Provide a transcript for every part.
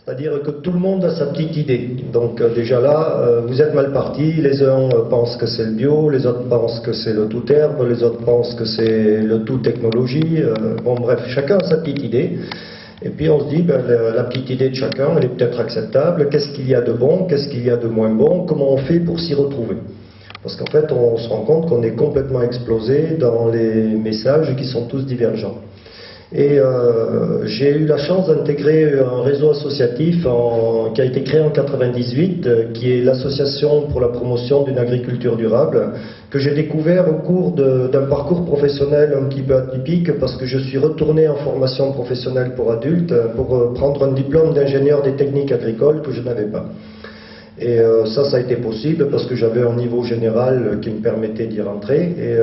C'est-à-dire que tout le monde a sa petite idée. Donc déjà là, vous êtes mal partis. Les uns pensent que c'est le bio, les autres pensent que c'est le tout herbe, les autres pensent que c'est le tout technologie. Bon bref, chacun a sa petite idée. Et puis on se dit, ben, la petite idée de chacun, elle est peut-être acceptable. Qu'est-ce qu'il y a de bon, qu'est-ce qu'il y a de moins bon, comment on fait pour s'y retrouver? Parce qu'en fait, on se rend compte qu'on est complètement explosé dans les messages qui sont tous divergents. Et j'ai eu la chance d'intégrer un réseau associatif qui a été créé en 1998, qui est l'Association pour la promotion d'une agriculture durable, que j'ai découvert au cours d'un parcours professionnel un petit peu atypique, parce que je suis retourné en formation professionnelle pour adultes pour prendre un diplôme d'ingénieur des techniques agricoles que je n'avais pas. Et ça a été possible parce que j'avais un niveau général qui me permettait d'y rentrer. Et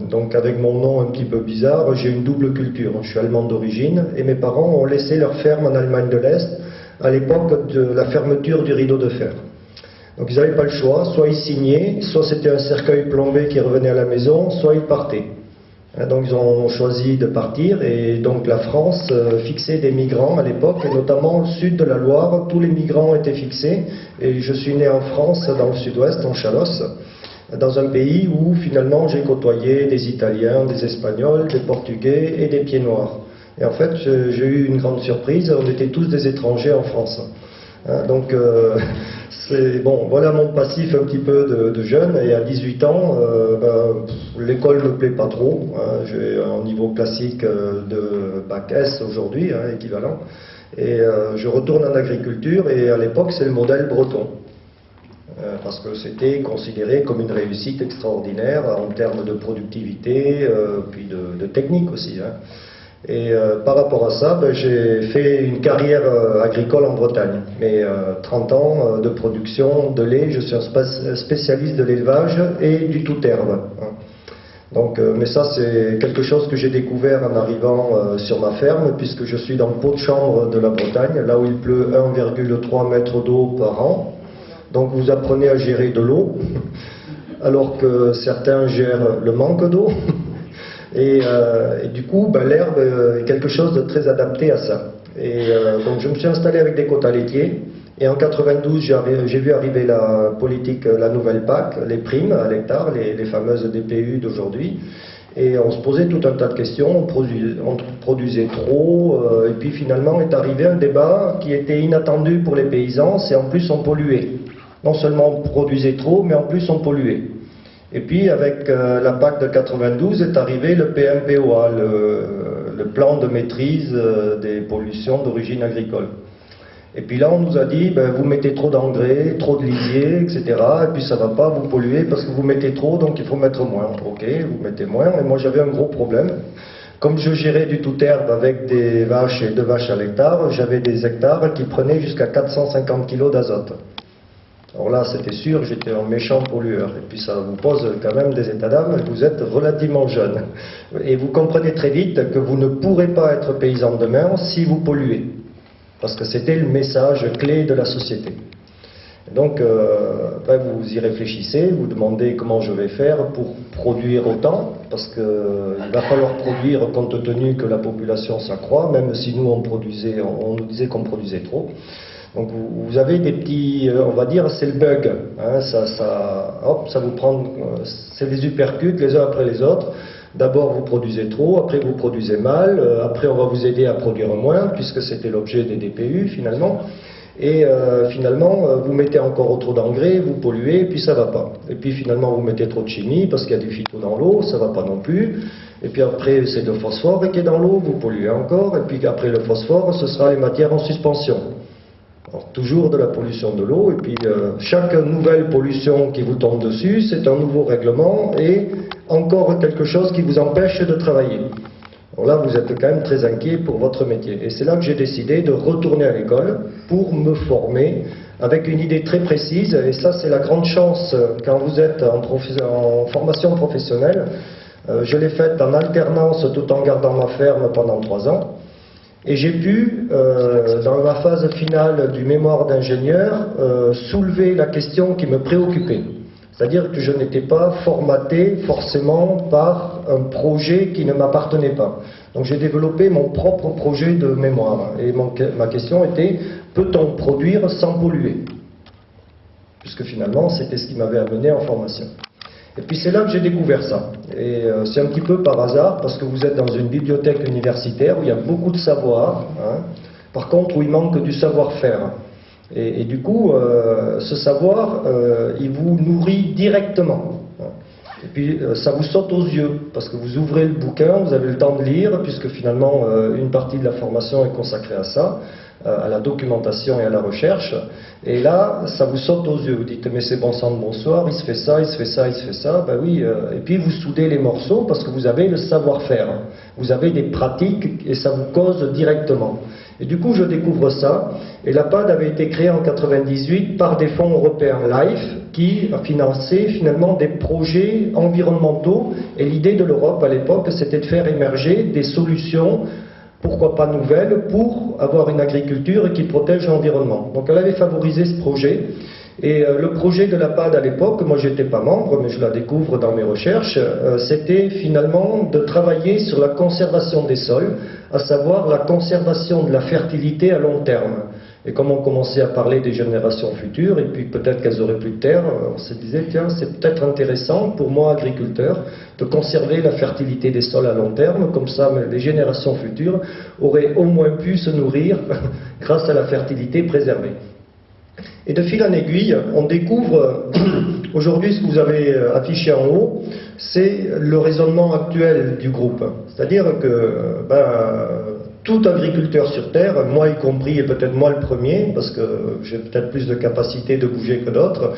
donc avec mon nom un petit peu bizarre, j'ai une double culture. Je suis allemand d'origine et mes parents ont laissé leur ferme en Allemagne de l'Est à l'époque de la fermeture du rideau de fer. Donc ils n'avaient pas le choix, soit ils signaient, soit c'était un cercueil plombé qui revenait à la maison, soit ils partaient. Donc ils ont choisi de partir et donc la France fixait des migrants à l'époque, et notamment au sud de la Loire, tous les migrants étaient fixés. Et je suis né en France, dans le sud-ouest, en Chalosse, dans un pays où finalement j'ai côtoyé des Italiens, des Espagnols, des Portugais et des Pieds Noirs. Et en fait j'ai eu une grande surprise, on était tous des étrangers en France. Donc bon, voilà mon passif un petit peu de jeune, et à 18 ans, l'école ne me plaît pas trop. J'ai un niveau classique de bac S aujourd'hui, équivalent, et je retourne en agriculture, et à l'époque c'est le modèle breton. Parce que c'était considéré comme une réussite extraordinaire en termes de productivité, puis de technique aussi. Et par rapport à ça, j'ai fait une carrière agricole en Bretagne. Mais 30 ans de production de lait, je suis un spécialiste de l'élevage et du tout herbe. Donc, mais ça, c'est quelque chose que j'ai découvert en arrivant sur ma ferme, puisque je suis dans le pot de chambre de la Bretagne, là où il pleut 1,3 mètre d'eau par an. Donc vous apprenez à gérer de l'eau, alors que certains gèrent le manque d'eau. Et du coup, l'herbe est quelque chose de très adapté à ça. Et donc je me suis installé avec des quotas laitiers. Et en 92, j'ai vu arriver la politique, la nouvelle PAC, les primes à l'hectare, les fameuses DPU d'aujourd'hui. Et on se posait tout un tas de questions, on produisait trop, et puis finalement est arrivé un débat qui était inattendu pour les paysans, c'est en plus on polluait. Non seulement on produisait trop, mais en plus on polluait. Et puis avec la PAC de 92 est arrivé le PMPOA, le plan de maîtrise des pollutions d'origine agricole. Et puis là on nous a dit, vous mettez trop d'engrais, trop de lisier, etc. Et puis ça ne va pas, vous polluez parce que vous mettez trop, donc il faut mettre moins. Ok, vous mettez moins, et moi j'avais un gros problème. Comme je gérais du tout herbe avec des vaches et 2 vaches à l'hectare, j'avais des hectares qui prenaient jusqu'à 450 kg d'azote. Alors là, c'était sûr, j'étais un méchant pollueur. Et puis ça vous pose quand même des états d'âme, vous êtes relativement jeune. Et vous comprenez très vite que vous ne pourrez pas être paysan demain si vous polluez. Parce que c'était le message clé de la société. Et donc, vous y réfléchissez, vous demandez comment je vais faire pour produire autant, parce qu'il va falloir produire compte tenu que la population s'accroît, même si nous on nous disait qu'on produisait trop. Donc vous avez des petits, on va dire, c'est le bug, ça vous prend, c'est des uppercuts les uns après les autres. D'abord vous produisez trop, après vous produisez mal, après on va vous aider à produire moins, puisque c'était l'objet des DPU finalement. Et finalement, vous mettez encore trop d'engrais, vous polluez, et puis ça va pas. Et puis finalement, vous mettez trop de chimie, parce qu'il y a du phyto dans l'eau, ça va pas non plus. Et puis après, c'est le phosphore qui est dans l'eau, vous polluez encore. Et puis après le phosphore, ce sera les matières en suspension. Alors, toujours de la pollution de l'eau, et puis chaque nouvelle pollution qui vous tombe dessus, c'est un nouveau règlement, et encore quelque chose qui vous empêche de travailler. Alors là, vous êtes quand même très inquiet pour votre métier. Et c'est là que j'ai décidé de retourner à l'école pour me former avec une idée très précise. Et ça, c'est la grande chance quand vous êtes en formation professionnelle. Je l'ai faite en alternance tout en gardant ma ferme pendant 3 ans. Et j'ai pu, dans ma phase finale du mémoire d'ingénieur, soulever la question qui me préoccupait. C'est-à-dire que je n'étais pas formaté forcément par un projet qui ne m'appartenait pas. Donc j'ai développé mon propre projet de mémoire. Et ma question était, peut-on produire sans polluer? Puisque finalement, c'était ce qui m'avait amené en formation. Et puis c'est là que j'ai découvert ça. Et c'est un petit peu par hasard, parce que vous êtes dans une bibliothèque universitaire où il y a beaucoup de savoir, hein, par contre où il manque du savoir-faire. Et du coup, ce savoir, il vous nourrit directement. Et puis ça vous saute aux yeux, parce que vous ouvrez le bouquin, vous avez le temps de lire, puisque finalement une partie de la formation est consacrée à ça, à la documentation et à la recherche. Et là, ça vous saute aux yeux. Vous dites, mais c'est bon sang de bonsoir, il se fait ça, il se fait ça, il se fait ça. Ben oui, et puis vous soudez les morceaux parce que vous avez le savoir-faire. Vous avez des pratiques et ça vous cause directement. Et du coup, je découvre ça. Et la PAD avait été créée en 1998 par des fonds européens LIFE qui a financé finalement des projets environnementaux. Et l'idée de l'Europe à l'époque, c'était de faire émerger des solutions, pourquoi pas nouvelles, pour avoir une agriculture qui protège l'environnement. Donc elle avait favorisé ce projet. Et le projet de la PAD à l'époque, moi j'étais pas membre, mais je la découvre dans mes recherches, c'était finalement de travailler sur la conservation des sols, à savoir la conservation de la fertilité à long terme. Et comme on commençait à parler des générations futures, et puis peut-être qu'elles auraient plus de terre, on se disait, tiens, c'est peut-être intéressant pour moi, agriculteur, de conserver la fertilité des sols à long terme, comme ça les générations futures auraient au moins pu se nourrir grâce à la fertilité préservée. Et de fil en aiguille, on découvre, aujourd'hui ce que vous avez affiché en haut, c'est le raisonnement actuel du groupe. C'est-à-dire que tout agriculteur sur Terre, moi y compris et peut-être moi le premier, parce que j'ai peut-être plus de capacité de bouger que d'autres,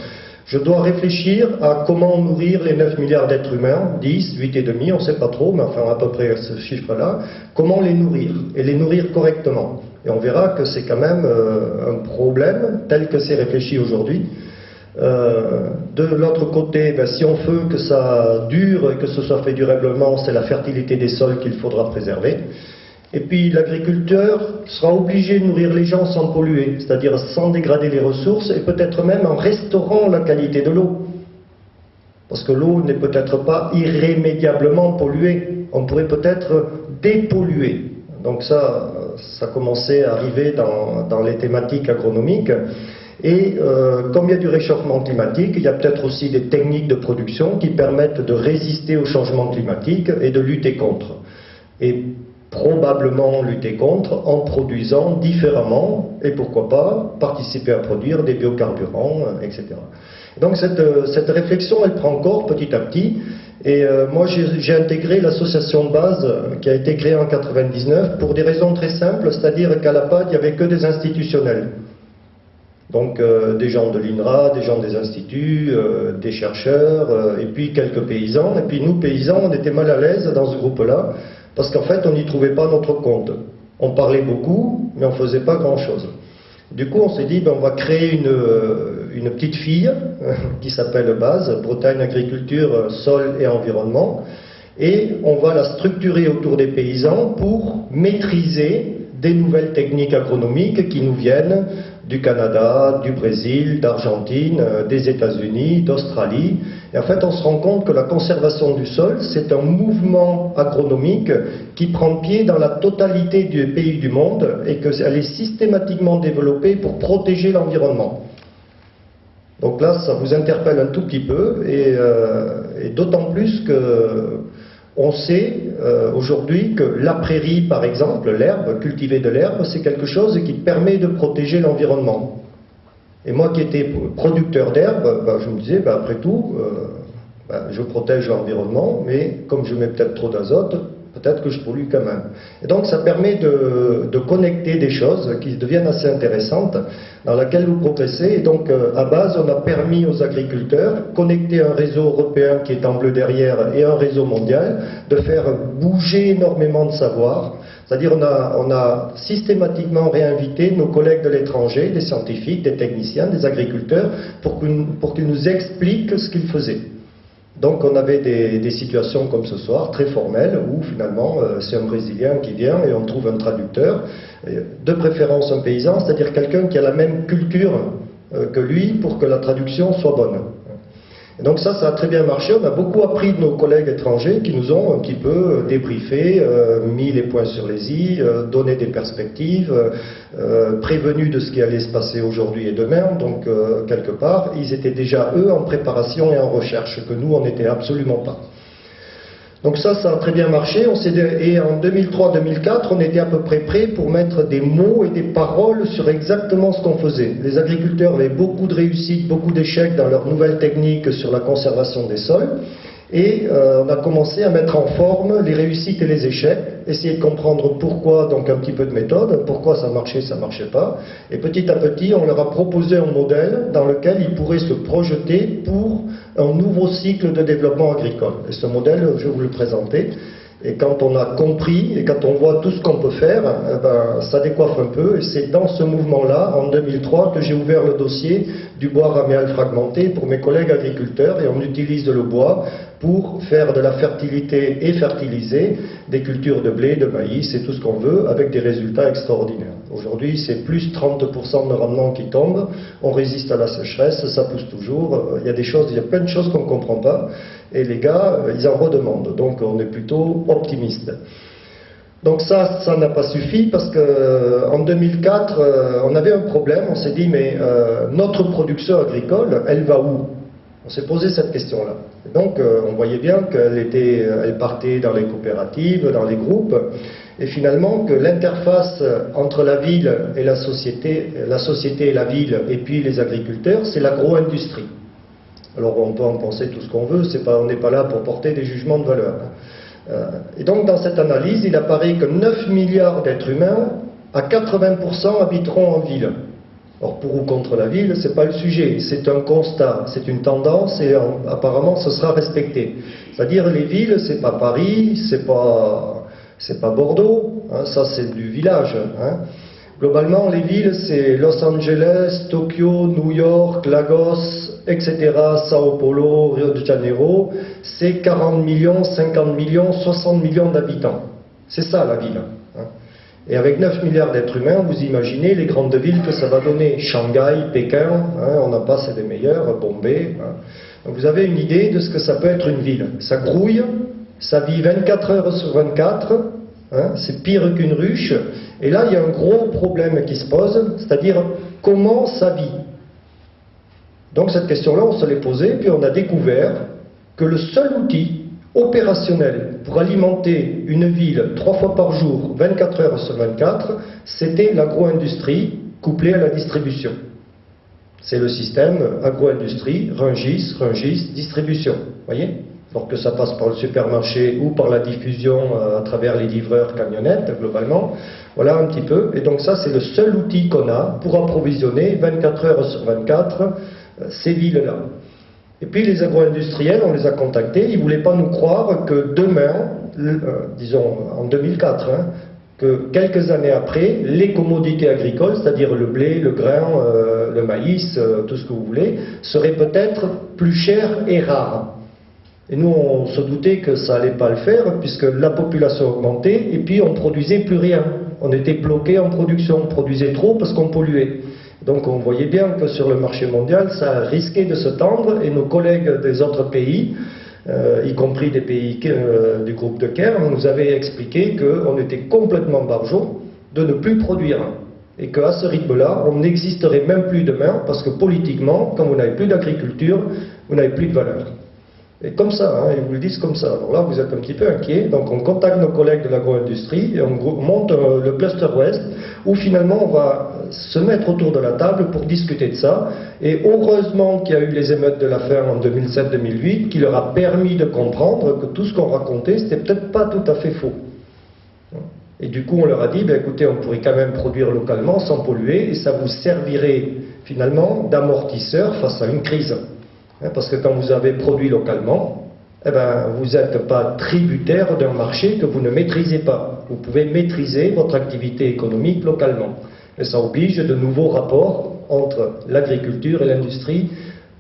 je dois réfléchir à comment nourrir les 9 milliards d'êtres humains, 10, 8,5, on ne sait pas trop, mais enfin à peu près ce chiffre-là, comment les nourrir, et les nourrir correctement. Et on verra que c'est quand même un problème tel que c'est réfléchi aujourd'hui. De l'autre côté, si on veut que ça dure et que ce soit fait durablement, c'est la fertilité des sols qu'il faudra préserver. Et puis l'agriculteur sera obligé de nourrir les gens sans polluer, c'est-à-dire sans dégrader les ressources et peut-être même en restaurant la qualité de l'eau. Parce que l'eau n'est peut-être pas irrémédiablement polluée, on pourrait peut-être dépolluer. Donc ça commençait à arriver dans les thématiques agronomiques. Et comme il y a du réchauffement climatique, il y a peut-être aussi des techniques de production qui permettent de résister au changement climatique et de lutter contre. Et probablement lutter contre en produisant différemment et pourquoi pas participer à produire des biocarburants, etc. Donc cette réflexion, elle prend corps petit à petit. Et moi, j'ai intégré l'association de base qui a été créée en 1999 pour des raisons très simples, c'est-à-dire qu'à la PAD, il n'y avait que des institutionnels. Donc des gens de l'INRA, des gens des instituts, des chercheurs, et puis quelques paysans. Et puis nous, paysans, on était mal à l'aise dans ce groupe-là, parce qu'en fait, on n'y trouvait pas notre compte. On parlait beaucoup, mais on ne faisait pas grand-chose. Du coup, on s'est dit, on va créer une petite fille qui s'appelle BASE, Bretagne Agriculture, Sol et Environnement, et on va la structurer autour des paysans pour maîtriser des nouvelles techniques agronomiques qui nous viennent du Canada, du Brésil, d'Argentine, des États-Unis, d'Australie. Et en fait, on se rend compte que la conservation du sol, c'est un mouvement agronomique qui prend pied dans la totalité des pays du monde et qu'elle est systématiquement développée pour protéger l'environnement. Donc là, ça vous interpelle un tout petit peu, et d'autant plus que on sait aujourd'hui que la prairie, par exemple, l'herbe, cultiver de l'herbe, c'est quelque chose qui permet de protéger l'environnement. Et moi qui étais producteur d'herbe, je me disais, après tout, je protège l'environnement, mais comme je mets peut-être trop d'azote, peut-être que je pollue quand même. Et donc ça permet de connecter des choses qui deviennent assez intéressantes, dans laquelle vous progressez. Et donc à base, on a permis aux agriculteurs, connecter un réseau européen qui est en bleu derrière et un réseau mondial, de faire bouger énormément de savoir. C'est-à-dire on a systématiquement réinvité nos collègues de l'étranger, des scientifiques, des techniciens, des agriculteurs, pour qu'ils nous expliquent ce qu'ils faisaient. Donc on avait des situations comme ce soir, très formelles, où finalement c'est un Brésilien qui vient et on trouve un traducteur, de préférence un paysan, c'est-à-dire quelqu'un qui a la même culture que lui pour que la traduction soit bonne. Et donc ça a très bien marché. On a beaucoup appris de nos collègues étrangers qui nous ont un petit peu débriefé, mis les points sur les i, donné des perspectives, prévenu de ce qui allait se passer aujourd'hui et demain. Donc quelque part, ils étaient déjà eux en préparation et en recherche, que nous on n'était absolument pas. Donc ça a très bien marché. Et en 2003-2004, on était à peu près prêt pour mettre des mots et des paroles sur exactement ce qu'on faisait. Les agriculteurs avaient beaucoup de réussites, beaucoup d'échecs dans leurs nouvelles techniques sur la conservation des sols. Et on a commencé à mettre en forme les réussites et les échecs, essayer de comprendre pourquoi, donc un petit peu de méthode, pourquoi ça marchait pas. Et petit à petit, on leur a proposé un modèle dans lequel ils pourraient se projeter pour un nouveau cycle de développement agricole. Et ce modèle, je vais vous le présenter. Et quand on a compris, et quand on voit tout ce qu'on peut faire, ça décoiffe un peu. Et c'est dans ce mouvement-là, en 2003, que j'ai ouvert le dossier du bois raméal fragmenté pour mes collègues agriculteurs. Et on utilise le bois pour faire de la fertilité et fertiliser des cultures de blé, de maïs et tout ce qu'on veut, avec des résultats extraordinaires. Aujourd'hui, c'est plus 30% de rendement qui tombe. On résiste à la sécheresse, ça pousse toujours. Il y a plein de choses qu'on ne comprend pas. Et les gars, ils en redemandent. Donc on est plutôt optimiste. Donc ça n'a pas suffi parce qu'en 2004, on avait un problème. On s'est dit, mais notre production agricole, elle va où? On s'est posé cette question-là. Donc on voyait bien qu'elle partait dans les coopératives, dans les groupes, et finalement que l'interface entre la ville et la société et la ville, et puis les agriculteurs, c'est l'agro-industrie. Alors on peut en penser tout ce qu'on veut, on n'est pas là pour porter des jugements de valeur. Et donc dans cette analyse, il apparaît que 9 milliards d'êtres humains, à 80% habiteront en ville. Or pour ou contre la ville, ce n'est pas le sujet, c'est un constat, c'est une tendance et apparemment ce sera respecté. C'est-à-dire les villes, c'est pas Paris, c'est pas Bordeaux, hein, ça c'est du village. Hein. Globalement, les villes, c'est Los Angeles, Tokyo, New York, Lagos, etc., Sao Paulo, Rio de Janeiro, c'est 40 millions, 50 millions, 60 millions d'habitants. C'est ça la ville. Hein. Et avec 9 milliards d'êtres humains, vous imaginez les grandes villes que ça va donner. Shanghai, Pékin, hein, on n'a pas, c'est des meilleurs, Bombay. Hein. Donc vous avez une idée de ce que ça peut être une ville. Ça grouille, ça vit 24 heures sur 24, hein, c'est pire qu'une ruche. Et là, il y a un gros problème qui se pose, c'est-à-dire comment ça vit. Donc cette question-là, on se l'est posée, puis on a découvert que le seul outil opérationnel pour alimenter une ville 3 fois par jour, 24 heures sur 24, c'était l'agro-industrie couplée à la distribution. C'est le système agro-industrie, Rungis, distribution. Voyez ? Alors que ça passe par le supermarché ou par la diffusion à travers les livreurs camionnettes, globalement. Voilà un petit peu. Et donc ça, c'est le seul outil qu'on a pour approvisionner 24 heures sur 24 ces villes-là. Et puis les agro-industriels, on les a contactés, ils ne voulaient pas nous croire que demain, disons en 2004, hein, que quelques années après, les commodités agricoles, c'est-à-dire le blé, le grain, le maïs, tout ce que vous voulez, seraient peut-être plus chères et rares. Et nous, on se doutait que ça n'allait pas le faire, puisque la population augmentait, et puis on ne produisait plus rien. On était bloqué en production, on produisait trop parce qu'on polluait. Donc on voyait bien que sur le marché mondial, ça risquait de se tendre, et nos collègues des autres pays, y compris des pays du groupe de Caire, nous avaient expliqué qu'on était complètement barjots de ne plus produire. Et qu'à ce rythme-là, on n'existerait même plus demain, parce que politiquement, quand vous n'avez plus d'agriculture, vous n'avez plus de valeur. Et comme ça, hein, ils vous le disent comme ça. Alors là, vous êtes un petit peu inquiet. Donc on contacte nos collègues de l'agro-industrie et on monte le cluster Ouest, où finalement on va se mettre autour de la table pour discuter de ça. Et heureusement qu'il y a eu les émeutes de la faim en 2007-2008, qui leur a permis de comprendre que tout ce qu'on racontait, c'était peut-être pas tout à fait faux. Et du coup, on leur a dit, ben, écoutez, on pourrait quand même produire localement sans polluer, et ça vous servirait finalement d'amortisseur face à une crise. Parce que quand vous avez produit localement, eh ben, vous n'êtes pas tributaire d'un marché que vous ne maîtrisez pas. Vous pouvez maîtriser votre activité économique localement. Et ça oblige de nouveaux rapports entre l'agriculture et l'industrie,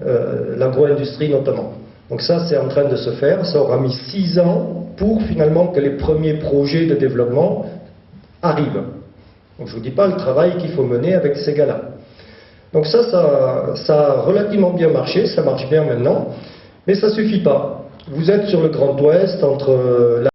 l'agro-industrie notamment. Donc ça, c'est en train de se faire. Ça aura mis 6 ans pour finalement que les premiers projets de développement arrivent. Donc je ne vous dis pas le travail qu'il faut mener avec ces gars-là. Donc ça a relativement bien marché, ça marche bien maintenant. Mais ça suffit pas. Vous êtes sur le Grand Ouest, entre